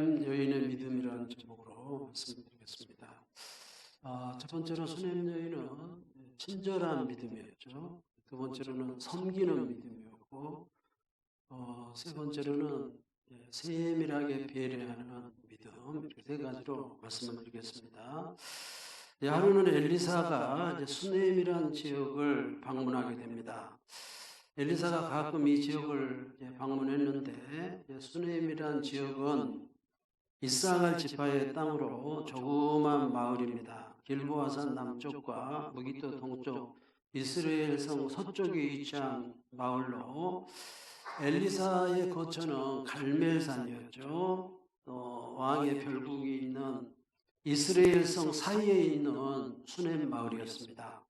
여인의 믿음이라는 제목으로 말씀드리겠습니다. 첫 번째로 수냄 여인은 친절한 믿음이었죠. 두 번째로는 섬기는 믿음이었고, 세 번째로는 세밀하게 배려하는 믿음, 이렇게 세 가지로 말씀을 드리겠습니다. 하루는 엘리사가 수넴이라는 지역을 방문하게 됩니다. 엘리사가 가끔 이 지역을 방문했는데, 수넴이라는 지역은 이스라엘 지파의 땅으로 조그만 마을입니다. 길보아산 남쪽과 무기토 동쪽, 이스라엘 성 서쪽에 위치한 마을로 엘리사의 거처는 갈멜산이었죠. 또 왕의 별국이 있는 이스라엘 성 사이에 있는 수넴 마을이었습니다.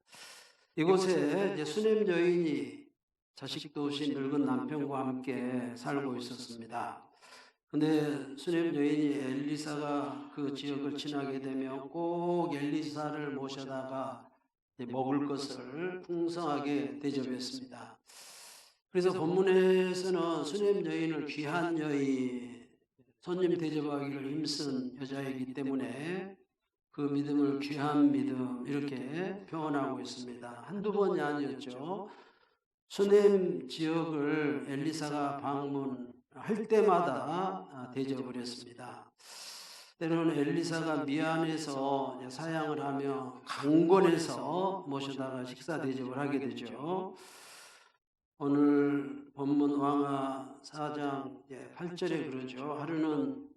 이곳에 수넴 여인이 자식도 없이 늙은 남편과 함께 살고 있었습니다. 근데 수넴 여인이 엘리사가 그 지역을 지나게 되면 꼭 엘리사를 모셔다가 먹을 것을 풍성하게 대접했습니다. 그래서 본문에서는 수넴 여인을 귀한 여인, 손님 대접하기를 힘쓴 여자이기 때문에 그 믿음을 귀한 믿음 이렇게 표현하고 있습니다. 한두 번이 아니었죠. 수넴 지역을 엘리사가 방문할 때마다 대접을 했습니다. 때로는 엘리사가 미안해서 사양을 하며 강권해서 모셔다가 식사 대접을 하게 되죠. 오늘 본문 왕하 4장 8절에 그러죠. 하루는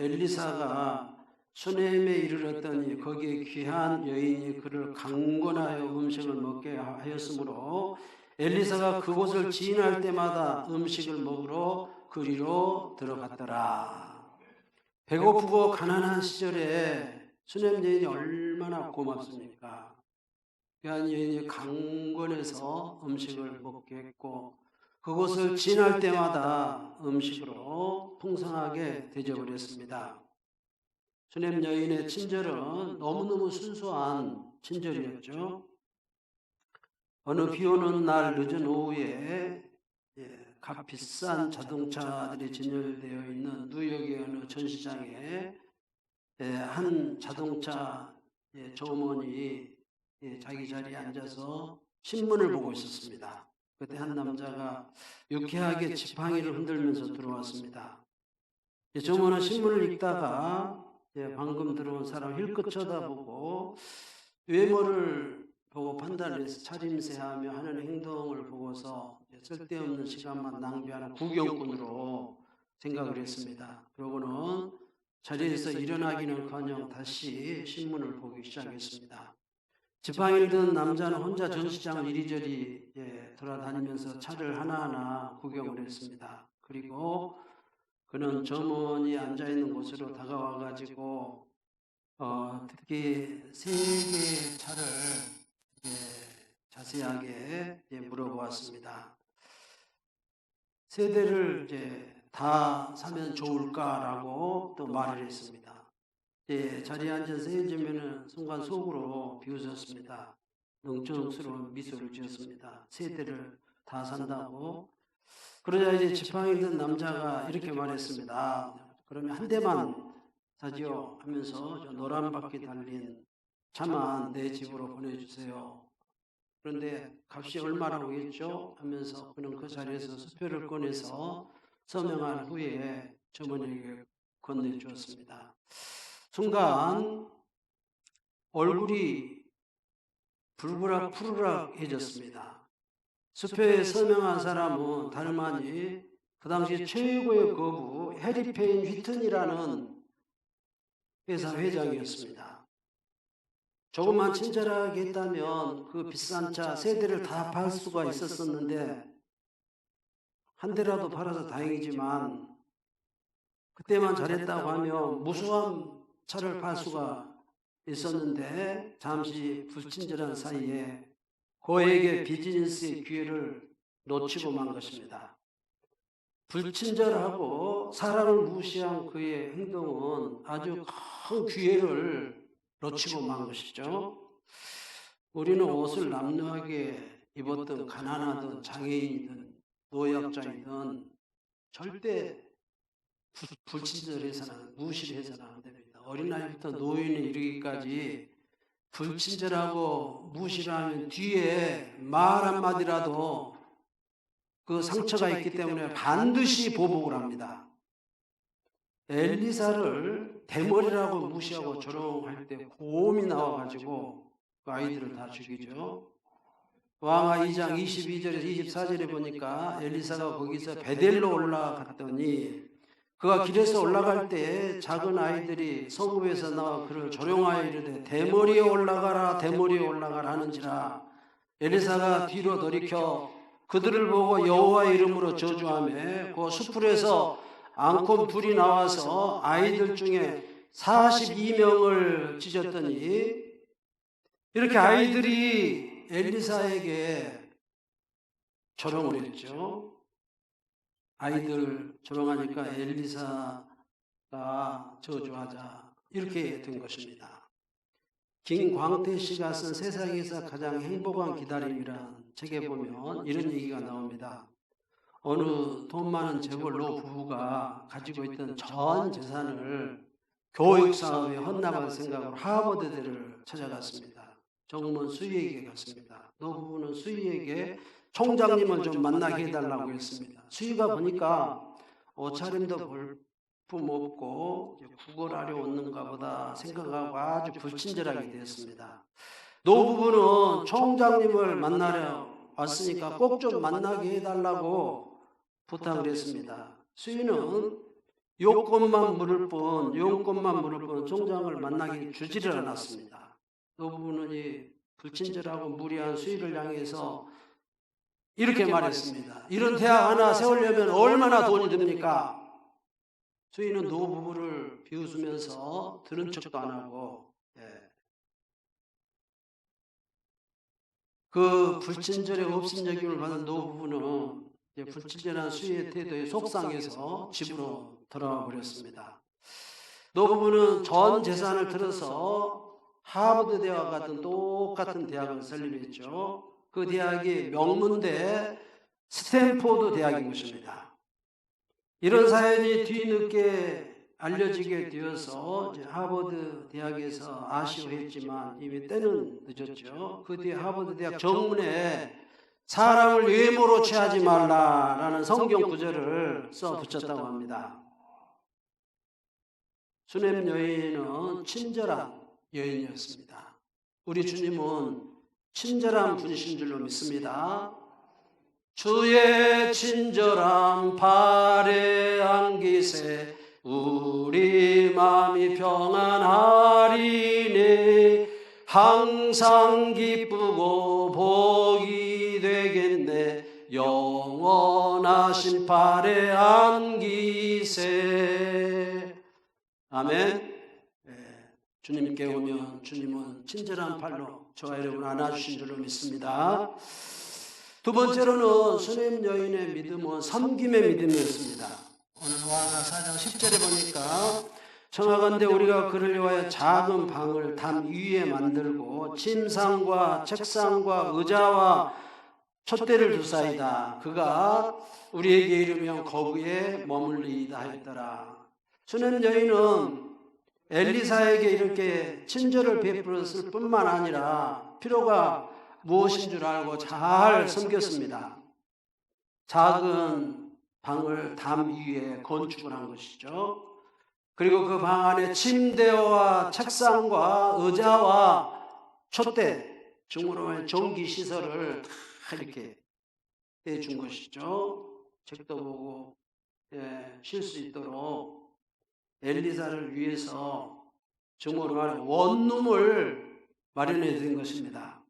엘리사가 수넴에 이르렀더니 거기에 귀한 여인이 그를 강권하여 음식을 먹게 하였으므로 엘리사가 그곳을 지날 때마다 음식을 먹으러 그리로 들어갔더라. 배고프고 가난한 시절에 수넴 여인이 얼마나 고맙습니까? 귀한 여인이 강권해서 음식을 먹게 했고 그곳을 지날 때마다 음식으로 풍성하게 대접을 했습니다. 수넴 여인의 친절은 너무너무 순수한 친절이었죠. 어느 비 오는 날 늦은 오후에 값 비싼 자동차들이 진열되어 있는 뉴욕의 어느 전시장에 한 자동차 점원이 자기 자리에 앉아서 신문을 보고 있었습니다. 그때 한 남자가 유쾌하게 지팡이를 흔들면서 들어왔습니다. 점원은 신문을 읽다가 방금 들어온 사람 힐끗 쳐다보고 외모를 보고 판단해서 차림새하며 하는 행동을 보고서 쓸데없는 시간만 낭비하는 구경꾼으로 생각을 했습니다. 그러고는 자리에서 일어나기는커녕 다시 신문을 보기 시작했습니다. 지팡이를 든 남자는 혼자 전시장을 이리저리 돌아다니면서 차를 하나하나 구경을 했습니다. 그리고 그는 점원이 앉아있는 곳으로 다가와가지고 특히 세 개의 차를 자세하게 물어보았습니다. 세 대를 다 사면 좋을까라고 또 말을 했습니다. 자리에 앉아서 헤어지면 순간 속으로 비웃었습니다. 농촌스러운 미소를 지었습니다. 세 대를 다 산다고. 그러자 지팡이 든 남자가 이렇게 말했습니다. 그러면 한 대만 사지요 하면서 저 노란 바퀴 달린 차만 내 집으로 보내주세요. 그런데 값이 얼마라고 했죠? 하면서 그는 그 자리에서 수표를 꺼내서 서명한 후에 점원에게 건네주었습니다. 순간 얼굴이 불그락 푸르락해졌습니다. 수표에 서명한 사람은 다름 아니 그 당시 최고의 거부 해리 페인 휘튼이라는 회사 회장이었습니다. 조금만 친절하게 했다면 그 비싼 차 세 대를 다 팔 수가 있었었는데 한 대라도 팔아서 다행이지만 그때만 잘했다고 하면 무수한 차를 팔 수가 있었는데 잠시 불친절한 사이에 고액의 비즈니스의 기회를 놓치고 만 것입니다. 불친절하고 사람을 무시한 그의 행동은 아주 큰 기회를 놓치고 만 것이죠. 우리는 옷을 남루하게 입었든 가난하든 장애인이든 노약자이든 절대 불친절해서는 무시를 해서는 안 됩니다. 어린아이부터 노인에 이르기까지 불친절하고 무시를 하면 뒤에 말 한마디라도 그 상처가 있기 때문에 반드시 보복을 합니다. 엘리사를 대머리라고 무시하고 조롱할 때 곰이 나와가지고 그 아이들을 다 죽이죠. 왕하 2장 22절에서 24절에 보니까 엘리사가 거기서 베델로 올라갔더니 그가 길에서 올라갈 때 작은 아이들이 성읍에서 나와 그를 조롱하여 이르되 대머리에 올라가라 대머리에 올라가라 하는지라. 엘리사가 뒤로 돌이켜 그들을 보고 여호와의 이름으로 저주하며 그 숯불에서 앙콤 둘이 나와서 아이들 중에 42명을 찢었더니 이렇게 아이들이 엘리사에게 조롱을 했죠. 아이들 조롱하니까 엘리사가 저주하자 이렇게 된 것입니다. 김광태 씨가 쓴 세상에서 가장 행복한 기다림이란 책에 보면 이런 얘기가 나옵니다. 어느 돈 많은 재벌 노 부부가 가지고 있던 전 재산을 교육사업에 헌납할 생각으로 하버드대를 찾아갔습니다. 정문 수의에게 갔습니다. 노 부부는 수의에게 총장님을 좀 만나게 해달라고 했습니다. 수의가 보니까 옷차림도 볼품 없고 구걸하려 왔는가 보다 생각하고 아주 불친절하게 되었습니다. 노 부부는 총장님을 만나려 왔으니까 꼭 좀 만나게 해달라고 부탁을 했습니다. 수의는 용건만 물을 뿐 총장을 만나기 주지를 않았습니다. 노 부부는 이 불친절하고 무리한 수의를 향해서 이렇게 말했습니다. 이런 대학 하나 세우려면 얼마나 돈이 듭니까? 수의는 노 부부를 비웃으면서 들은 척도 안 하고 그 불친절에 업신여김을 받은 노 부부는 불친절한 수의의 태도에 속상해서 집으로 돌아와 버렸습니다. 노 부부는 전 재산을 들어서 하버드 대학과 같은 똑같은 대학을 설립했죠. 그 대학이 명문대 스탠포드 대학인 것입니다. 이런 사연이 뒤늦게 알려지게 되어서 하버드 대학에서 아쉬워했지만 이미 때는 늦었죠. 그 뒤에 하버드 대학 정문에 사람을 외모로 취하지 말라라는 성경 구절을 써 붙였다고 합니다. 수넴 여인은 친절한 여인이었습니다. 우리 주님은 친절한 분이신 줄로 믿습니다. 주의 친절함 발에 안기세 우리 마음이 평안하리네. 항상 기쁘고 복이 되겠네. 영원하신 발에 안기세. 아멘. 주님께 오면 주님은 친절한 팔로 저와 여러분을 안아주신 줄로 믿습니다. 두 번째로는 수넴 여인의 믿음은 섬김의 믿음이었습니다. 오늘 왕하 4장 10절에 보니까 청하건대 우리가 그를 위하여 작은 방을 담 위에 만들고 침상과 책상과 의자와 촛대를 두사이다. 그가 우리에게 이르면 거기에 머물리이다 하였더라. 수넴 여인은 엘리사에게 이렇게 친절을 베풀었을 뿐만 아니라 필요가 무엇인 줄 알고 잘 섬겼습니다. 작은 방을 담 위에 건축을 한 것이죠. 그리고 그 방 안에 침대와 책상과 의자와 촛대, 중으로 전기시설을 다 이렇게 해준 것이죠. 책도 보고 쉴 수 있도록 엘리사를 위해서 중으로 말해 원룸을 마련해 드린 것입니다.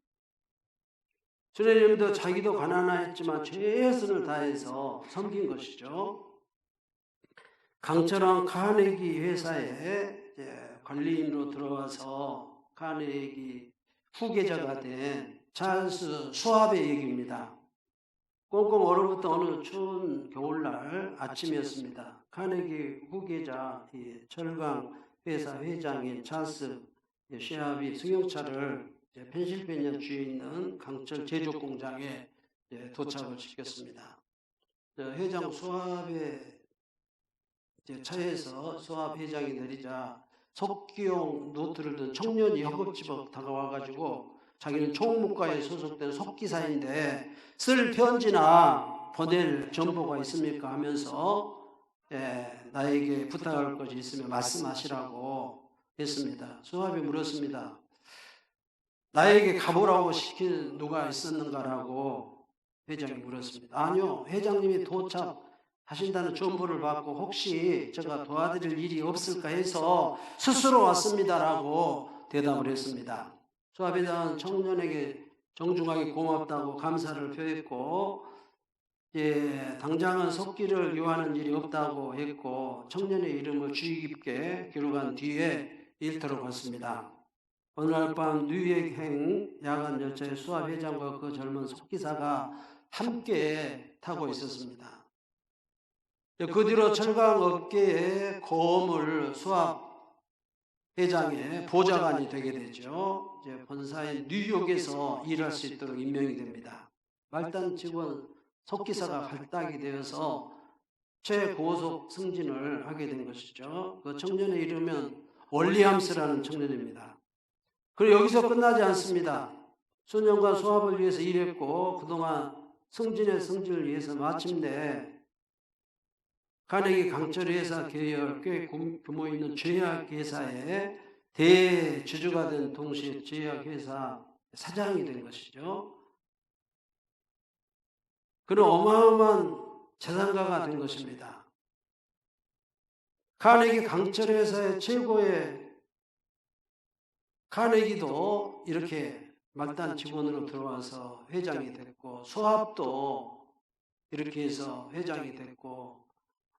수레님도 자기도 가난했지만 최선을 다해서 섬긴 것이죠. 강철한 카네기 회사에 관리인으로 들어와서 카네기 후계자가 된 찰스 수왑의 얘기입니다. 꽁꽁 얼어붙은 어느 추운 겨울날 아침이었습니다. 카네기 후계자 철강 회사 회장인 찰스 수왑이 승용차를 펜실베니아 주에 있는 강철 제조 공장에 도착을 시켰습니다. 회장 수왑의 이제 차에서 수합 회장이 내리자 속기용 노트를 든 청년이 허겁지겁 다가와가지고 자기는 총무과에 소속된 속기사인데 쓸 편지나 보낼 정보가 있습니까 하면서 나에게 부탁할 것이 있으면 말씀하시라고 했습니다. 수합이 물었습니다. 나에게 가보라고 시킨 누가 있었는가라고 회장이 물었습니다. 아니요, 회장님이 도착하신다는 정보를 받고 혹시 제가 도와드릴 일이 없을까 해서 스스로 왔습니다라고 대답을 했습니다. 수합회장은 청년에게 정중하게 고맙다고 감사를 표했고 당장은 속기를 요하는 일이 없다고 했고 청년의 이름을 주의 깊게 기록한 뒤에 일터로 갔습니다. 어느 날 밤 뉴욕행 야간 열차에 수합 회장과 그 젊은 속기사가 함께 타고 있었습니다. 그 뒤로 철강 업계의 고물 수합 회장의 보좌관이 되게 되죠. 이제 본사인 뉴욕에서 일할 수 있도록 임명이 됩니다. 말단 직원 속기사가 발탁이 되어서 최고속 승진을 하게 된 것이죠. 그 청년의 이름은 올리암스라는 청년입니다. 그리고 여기서 끝나지 않습니다. 수년간 수합을 위해서 일했고 그동안 승진을 위해서 마침내 카네기 강철회사 계열 꽤 규모 있는 제약회사의 대주주가 된 동시에 제약회사 사장이 된 것이죠. 그는 어마어마한 재산가가 된 것입니다. 카네기 강철회사의 최고의 카네기도 이렇게 말단 직원으로 들어와서 회장이 됐고 수합도 이렇게 해서 회장이 됐고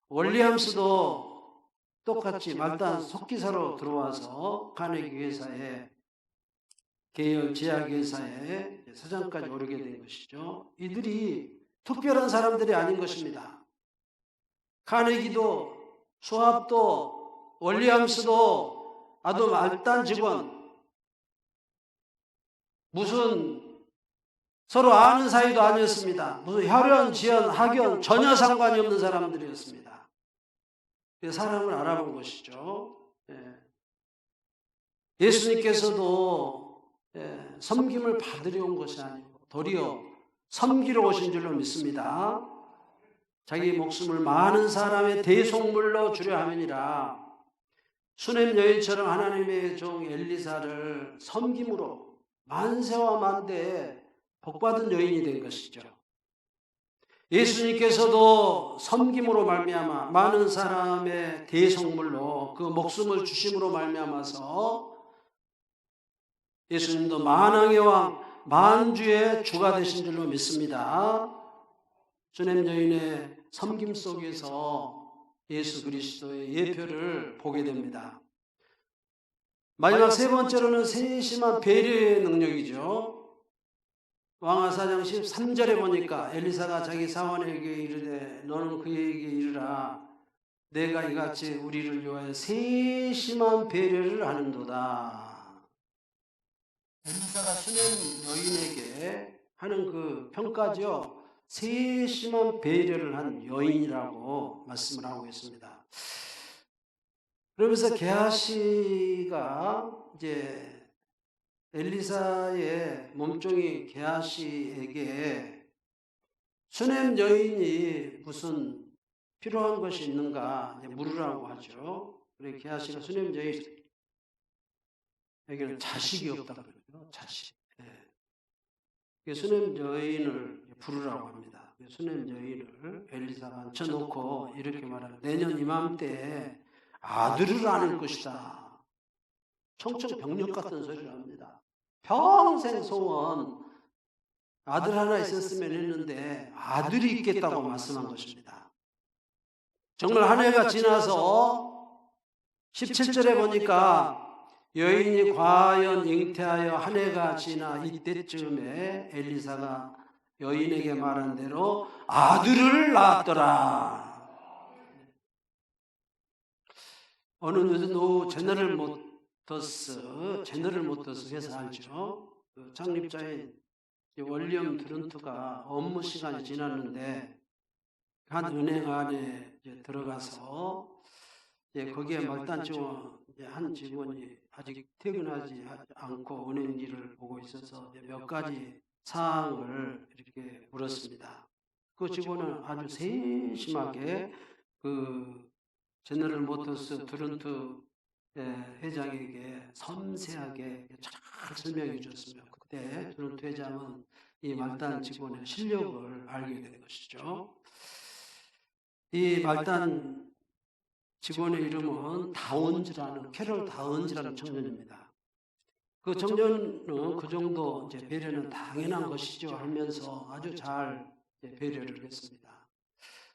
월리암스도 똑같이 말단 속기사로 들어와서 카네기 회사의 계열 제약회사의 사장까지 오르게 된 것이죠. 이들이 특별한 사람들이 아닌 것입니다. 카네기도 수합도 월리암스도 아주 말단 직원 무슨 서로 아는 사이도 아니었습니다. 무슨 혈연, 지연, 학연 전혀 상관이 없는 사람들이었습니다. 사람을 알아본 것이죠. 예수님께서도 섬김을 받으려 온 것이 아니고 도리어 섬기러 오신 줄로 믿습니다. 자기 목숨을 많은 사람의 대속물로 주려 함이니라. 수넴 여인처럼 하나님의 종 엘리사를 섬김으로 만세와 만대에 복받은 여인이 된 것이죠. 예수님께서도 섬김으로 말미암아 많은 사람의 대속물로 그 목숨을 주심으로 말미암아서 예수님도 만왕의 왕 만주의 주가 되신 줄로 믿습니다. 수넴 여인의 섬김 속에서 예수 그리스도의 예표를 보게 됩니다. 마지막 세 번째로는 세심한 배려의 능력이죠. 왕하사장 13절에 보니까 엘리사가 자기 사원에게 이르되 너는 그에게 이르라 내가 이같이 우리를 위하여 세심한 배려를 하는도다. 엘리사가 수넴 여인에게 하는 그 평가죠. 세심한 배려를 한 여인이라고 말씀을 하고 있습니다. 그러면서 게하시가 이제 엘리사의 몸종이 게하시에게 수넴 여인이 무슨 필요한 것이 있는가 물으라고 하죠. 그래 게하시가 수넴 여인에게는 자식이 없다고 그러죠. 자식. 수넴 여인을 부르라고 합니다. 수넴 여인을 엘리사가 앉혀놓고 이렇게 말하는 내년 이맘때에 아들을 안을 것이다. 청천벽력 같은 소리를 합니다. 평생 소원 아들 하나 있었으면 했는데 아들이 있겠다고 말씀한 것입니다. 정말 한 해가 지나서 17절에 보니까 여인이 과연 잉태하여 한 해가 지나 이때쯤에 엘리사가 여인에게 말한 대로 아들을 낳았더라. 어느 늦은 오후 제너럴 모터스 회사 알죠? 그 창립자인 월리엄 드런트가 업무 시간이 지났는데 한 은행 안에 들어가서 거기에 말단 직원 한 직원이 아직 퇴근하지 않고 은행 일을 보고 있어서 몇 가지 사항을 이렇게 물었습니다. 그 직원은 아주 세심하게 그 제너럴 모터스 두런트 회장에게 섬세하게 잘 설명해 줬으며, 그때 두런트 회장은 이 말단 직원의 실력을 알게 된 것이죠. 이 말단 직원의 이름은 다운즈라는, 캐럴 다운즈라는 청년입니다. 그 청년은 그 정도 이제 배려는 당연한 것이죠 하면서 아주 잘 배려를 했습니다.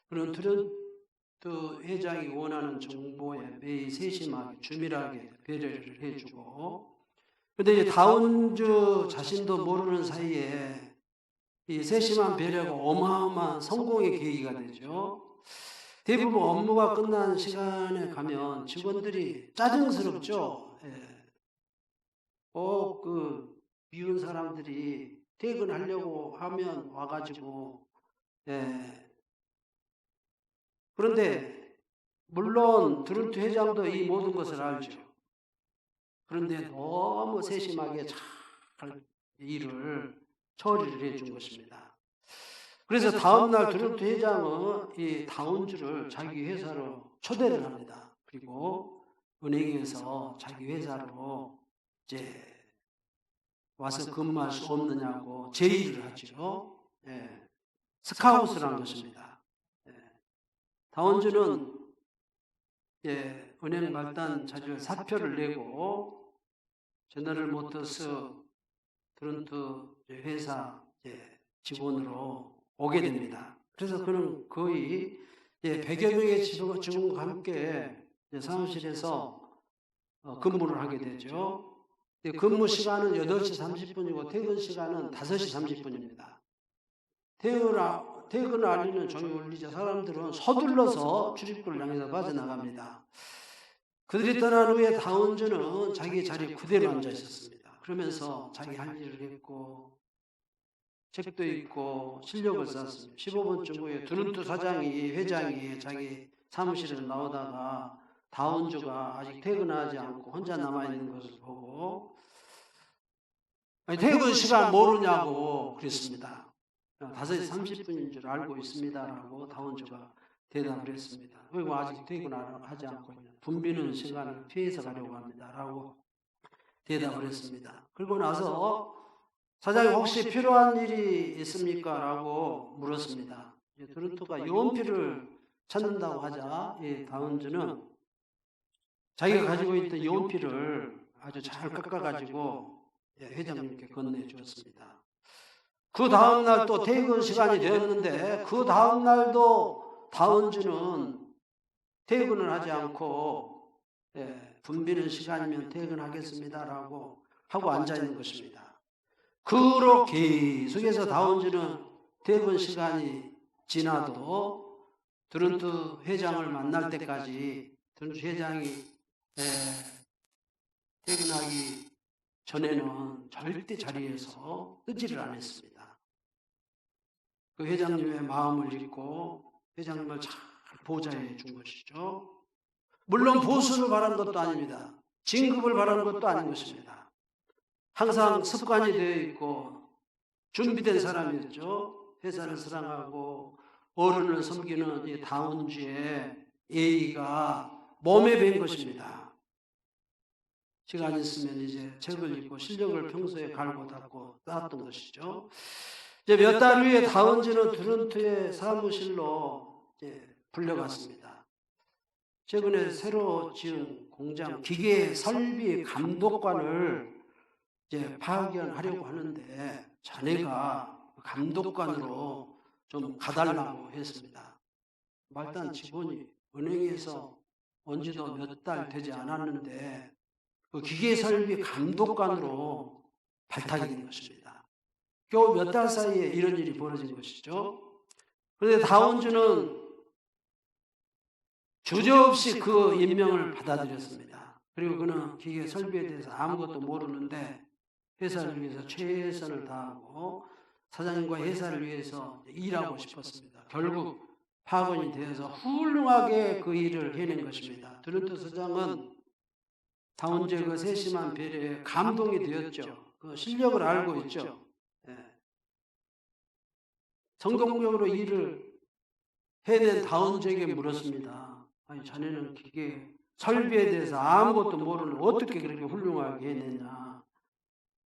그런 트런트 회장이 원하는 정보에 매일 세심하게 주밀하게 배려를 해주고, 그런데 이제 다운즈 자신도 모르는 사이에 이 세심한 배려가 어마어마한 성공의 계기가 되죠. 대부분 업무가 끝난 시간에 가면 직원들이 짜증스럽죠. 그 미운 사람들이 퇴근하려고 하면 와가지고, 그런데 물론 두런트 회장도 이 모든 것을 알죠. 그런데 너무 세심하게 잘 일을 처리를 해준 것입니다. 그래서 다음날 두런트 회장은 이 다운즈를 자기 회사로 초대를 합니다. 그리고 은행에서 자기 회사로 이제 와서 근무할 수 없느냐고 제의를 하죠. 스카웃을 한 것입니다. 다운즈는 은행 말단 자리를 사표를 내고 제너럴 모터스 두런트 회사 직원으로 오게 됩니다. 그래서 그는 거의 100여 명의 직원과 함께 사무실에서 근무를 하게 되죠. 근무 시간은 8시 30분이고 퇴근 시간은 5시 30분입니다. 퇴근을 알리는 종이 울리자 사람들은 서둘러서 출입구를 향해서 빠져나갑니다. 그들이 떠난 후에 다운즈는 자기 자리에 그대로 앉아 있었습니다. 그러면서 자기 할 일을 했고 책도 읽고 실력을 쌓았습니다. 15분쯤 후에 두런트 회장이 자기 사무실에서 나오다가 다운즈가 아직 퇴근하지 않고 혼자 남아있는 것을 보고, 퇴근 시간 모르냐고 그랬습니다. 5시 30분인 줄 알고 있습니다라고 다운즈가 대답을 했습니다. 그리고 아직 퇴근하지 않고 있냐, 붐비는 시간을 피해서 가려고 합니다라고 대답을 했습니다. 그리고 나서 사장님 혹시 필요한 일이 있습니까? 라고 물었습니다. 두런트가 요원피를 찾는다고 하자 다운즈는 자기가 가지고 있던 요원피를 아주 잘 깎아가지고 회장님께 건네주었습니다. 그 다음날 또 퇴근 시간이 되었는데 그 다음날도 다운즈는 퇴근을 하지 않고 붐비는 시간이면 퇴근하겠습니다라고 하고 앉아있는 것입니다. 그로 계속해서 다운즈는 퇴근 시간이 지나도 두런트 회장을 만날 때까지 두런트 회장이 퇴근하기 전에는 절대 자리에서 뜨지를 않았습니다. 그 회장님의 마음을 읽고 회장님을 잘 보좌해 준 것이죠. 물론 보수를 바라는 것도 아닙니다. 진급을 바라는 것도 아닌 것입니다. 항상 습관이 되어 있고 준비된 사람이었죠. 회사를 사랑하고 어른을 섬기는 이 다운즈의 예의가 몸에 밴 것입니다. 시간이 있으면 이제 책을 읽고 실력을 평소에 갈고 닦고 쌓았던 것이죠. 이제 몇 달 후에 다운즈는 두런트의 사무실로 불려갔습니다. 최근에 새로 지은 공장 기계 설비 감독관을 파견하려고 하는데 자네가 감독관으로 좀 가달라고 했습니다. 말단 직원이 은행에서 온 지도 몇 달 되지 않았는데 그 기계 설비 감독관으로 발탁이 된 것입니다. 겨우 몇 달 사이에 이런 일이 벌어진 것이죠. 그런데 다운즈는 주저없이 그 임명을 받아들였습니다. 그리고 그는 기계 설비에 대해서 아무것도 모르는데 회사를 위해서 최선을 다하고 사장님과 회사를 위해서 일하고 싶었습니다. 결국 파견이 되어서 훌륭하게 그 일을 해낸 것입니다. 두란트 서장은 다운제 그 세심한 배려에 감동이 되었죠. 그 실력을 알고 있죠. 예. 성공적으로 일을 해낸 다운제에게 물었습니다. 아니, 자네는 기계 설비에 대해서 아무것도 모르는 어떻게 그렇게 훌륭하게 해냈냐.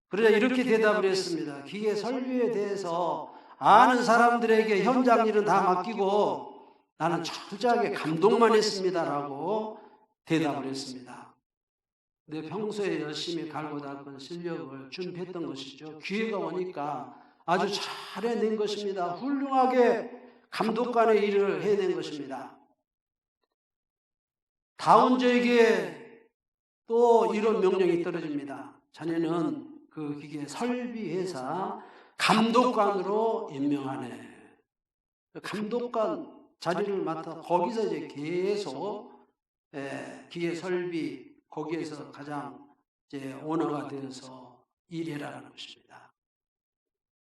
그러자 이렇게 대답을 했습니다. 기계 설비에 대해서 아는 사람들에게 현장 일은 다 맡기고 나는 철저하게 감독만 했습니다라고 대답을 했습니다. 내 평소에 열심히 갈고 닦은 실력을 준비했던 것이죠. 기회가 오니까 아주 잘 해낸 것입니다. 훌륭하게 감독관의 일을 해낸 것입니다. 다운제에게 또 이런 명령이 떨어집니다. 자네는 그 기계 설비회사 감독관으로 임명하네. 감독관 자리를 맡아 거기서 이제 계속 기계 설비 거기에서 가장 이제 오너가 되어서 일해라는 것입니다.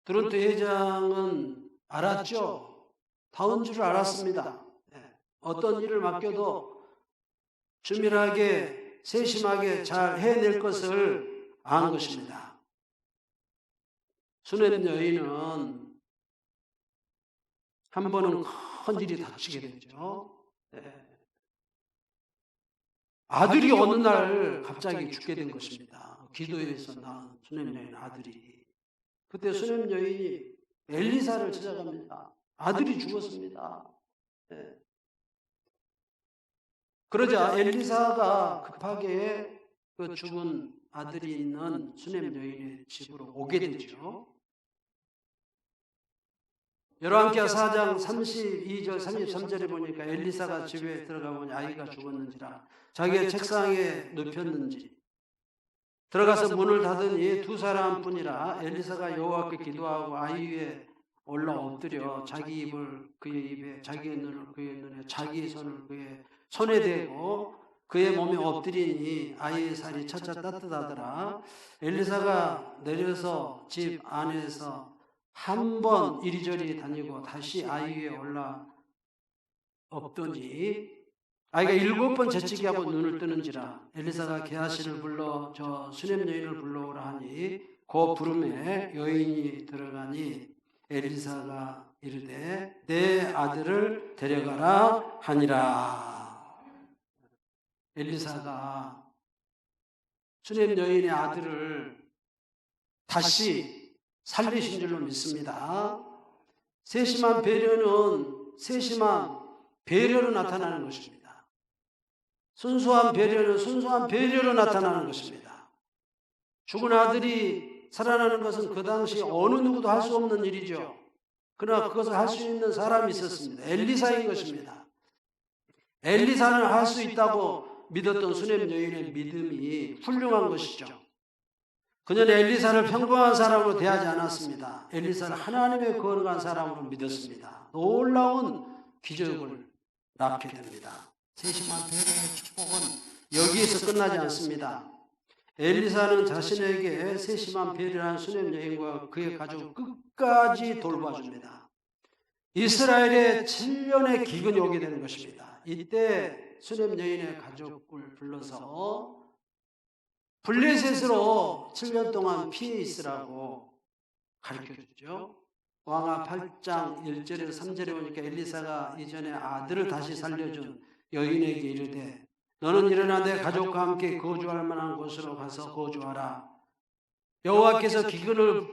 두란트 회장은 알았죠. 다운 줄을 알았습니다. 어떤 일을 맡겨도 주밀하게 세심하게 잘 해낼 것을 안 것입니다. 수넴 여인은 한 번은 큰 일이 닥치게 되죠. 아들이 어느 날 갑자기 죽게 된 것입니다. 기도에서 낳은 수넴 여인 아들이. 그때 수넴 여인이 엘리사를 찾아갑니다. 아들이 죽었습니다. 그러자 엘리사가 급하게 그 죽은 아들이 있는 수넴 여인의 집으로 오게 되죠. 열왕기하 4장 32절 33절에 보니까 엘리사가 집에 들어가 보니 아이가 죽었는지라 자기의 책상에 눕혔는지 들어가서 문을 닫으니 두 사람뿐이라 엘리사가 여호와께 기도하고 아이 위에 올라 엎드려 자기 입을 그의 입에 자기의 눈을 그의 눈에 자기의 손을 그의 손에 대고 그의 몸에 엎드리니 아이의 살이 차차 따뜻하더라. 엘리사가 내려서 집 안에서 한 번 이리저리 다니고 다시 아이 위에 올라 엎더니 아이가 7번 재치기 하고 눈을 뜨는지라. 엘리사가 게하시를 불러 저 수넴 여인을 불러오라 하니 그 부름에 여인이 들어가니 엘리사가 이르되 내 아들을 데려가라 하니라. 엘리사가 수넴 여인의 아들을 다시 살리신 줄로 믿습니다. 세심한 배려는 세심한 배려로 나타나는 것입니다. 순수한 배려는 순수한 배려로 나타나는 것입니다. 죽은 아들이 살아나는 것은 그 당시 어느 누구도 할 수 없는 일이죠. 그러나 그것을 할 수 있는 사람이 있었습니다. 엘리사인 것입니다. 엘리사는 할 수 있다고 믿었던 수넴 여인의 믿음이 훌륭한 것이죠. 그녀는 엘리사를 평범한 사람으로 대하지 않았습니다. 엘리사를 하나님의 거룩한 사람으로 믿었습니다. 놀라운 기적을 낳게 됩니다. 세심한 배려의 축복은 여기에서 끝나지 않습니다. 엘리사는 자신에게 세심한 배려한 수넴 여인과 그의 가족을 끝까지 돌봐줍니다. 이스라엘의 7년의 기근이 오게 되는 것입니다. 이때 수넴 여인의 가족을 불러서 블레셋으로 7년 동안 피해 있으라고 가르쳐주죠. 왕하 8장 1절에서 3절에 보니까 엘리사가 이전에 아들을 다시 살려준 여인에게 이르되 너는 일어나 내 가족과 함께 거주할 만한 곳으로 가서 거주하라. 여호와께서 기근을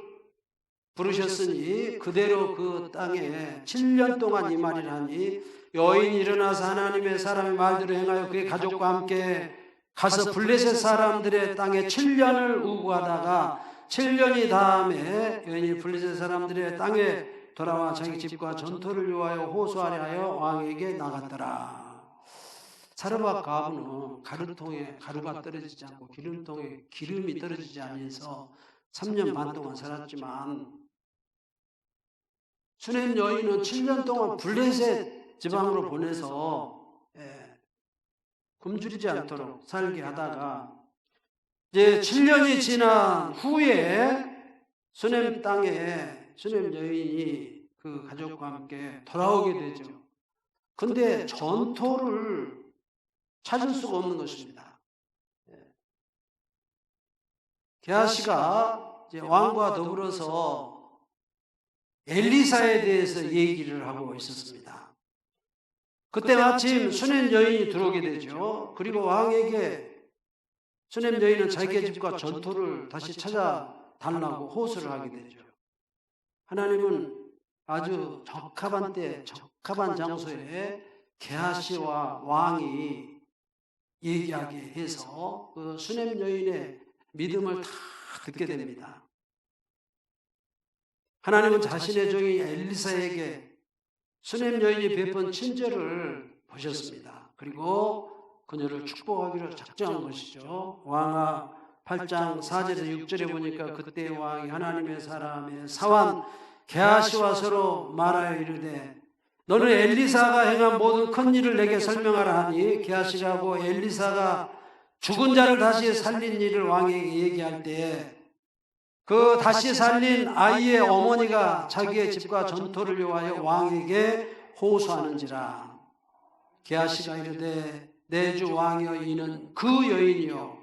부르셨으니 그대로 그 땅에 7년 동안 임하리라니 여인이 일어나서 하나님의 사람의 말대로 행하여 그의 가족과 함께 가서 블레셋 사람들의 땅에 7년을 우구하다가 7년이 다음에 여인이 블레셋 사람들의 땅에 돌아와 자기 집과 전토를 위하여 호소하려 하여 왕에게 나갔더라. 사르밧 가부는 가루통에 가루가 떨어지지 않고 기름통에 기름이 떨어지지 않아서 3년 반 동안 살았지만 수넴 여인은 7년 동안 블레셋 지방으로 보내서 굶주리지 않도록 살게 하다가 이제 7년이 지난 후에 수넴 땅에 수넴 여인이 그 가족과 함께 돌아오게 되죠. 근데 전토를 찾을 수가 없는 것입니다. 게하시가 이제 왕과 더불어서 엘리사에 대해서 얘기를 하고 있었습니다. 그때 마침 수넴 여인이 들어오게 되죠. 그리고 왕에게 수넴 여인은 자기 집과 전토를 다시 찾아달라고 호소를 하게 되죠. 하나님은 아주 적합한 때, 적합한 장소에 게하시와 왕이 얘기하게 해서 그 수넴 여인의 믿음을 다 듣게 됩니다. 하나님은 자신의 종이 엘리사에게 수넴 여인이 베푼 친절을 보셨습니다. 그리고 그녀를 축복하기로 작정한 것이죠. 왕하 8장 4절에서 6절에 보니까 그때 왕이 하나님의 사람의 사환 게하시와 서로 말하여 이르되 너는 엘리사가 행한 모든 큰 일을 내게 설명하라 하니 게하시가 하고 엘리사가 죽은 자를 다시 살린 일을 왕에게 얘기할 때에 그 다시 살린 아이의 어머니가 자기의 집과 전토를 위하여 왕에게 호소하는지라. 게하시가 이르되 내 주 왕이여 이는 그 여인이요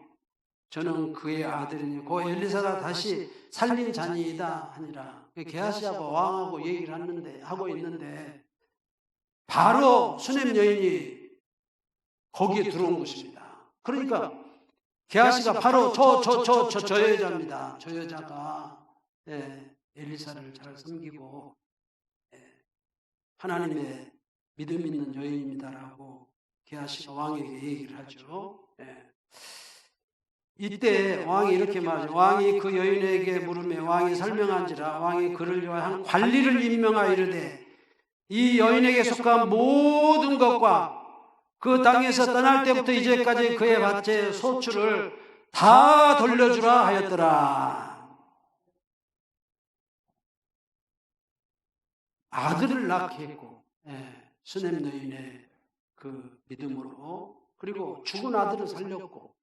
저는 그의 아들이니 고 엘리사가 다시 살린 자니이다 하니라. 게하시하고 왕하고 얘기를 하고 있는데 바로 수넴 여인이 거기에 들어온 것입니다. 그러니까 게하시가 바로 저 여자입니다. 저 여자가 엘리사를 잘 섬기고 하나님의 믿음 있는 여인입니다라고 게하시가 왕에게 얘기를 하죠. 이때 왕이 이렇게 말하죠. 왕이 그 여인에게 물으며 왕이 설명한지라. 왕이 그를 위하여 한 관리를 임명하여 이르되 이 여인에게 속한 모든 것과 그 땅에서 떠날 때부터 이제까지 그의 밭의 소출을 다 돌려주라 하였더라. 아들을 낳게 했고 수넴 여인의 그 믿음으로, 그리고 죽은 아들을 살렸고,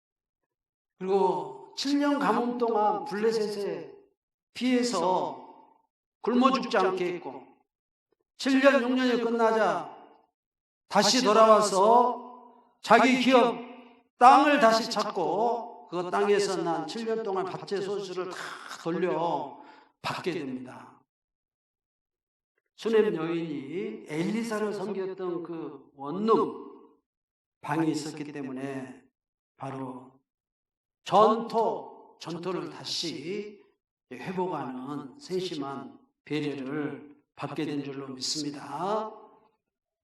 그리고 7년 가뭄 동안 블레셋에 피해서 굶어 죽지 않게 했고 7년 6년이 끝나자 다시 돌아와서 자기 기업 땅을 다시 찾고 그 땅에서 난 7년 동안 밭의 소출을 다 돌려 받게 됩니다. 수넴 여인이 엘리사를 섬겼던 그 원룸 방이 있었기 때문에 바로 전토를 다시 회복하는 세심한 배려를 받게 된 줄로 믿습니다.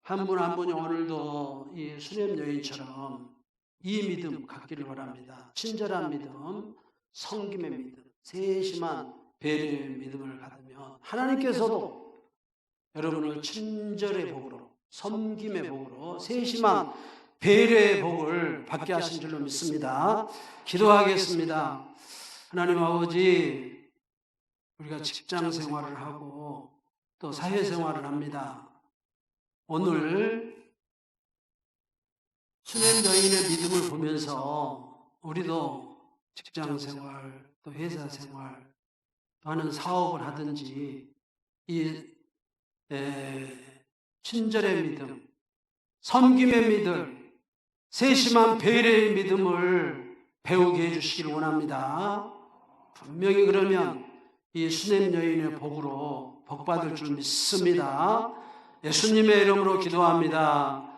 한 분 한 분이 오늘도 이 수넴 여인처럼 이 믿음 갖기를 바랍니다. 친절한 믿음, 섬김의 믿음, 세심한 배려의 믿음을 받으면 하나님께서도 여러분을 친절의 복으로, 섬김의 복으로, 세심한 배려의 복을 받게 하신 줄로 믿습니다. 기도하겠습니다. 하나님 아버지, 우리가 직장 생활을 하고 또 사회 생활을 합니다. 오늘 수넴 여인의 믿음을 보면서 우리도 직장 생활, 또 회사 생활, 또 하는 사업을 하든지 이 친절의 믿음, 섬김의 믿음, 세심한 배려의 믿음을 배우게 해주시기를 원합니다. 분명히 그러면 이 수넴 여인의 복으로 복받을 줄 믿습니다. 예수님의 이름으로 기도합니다.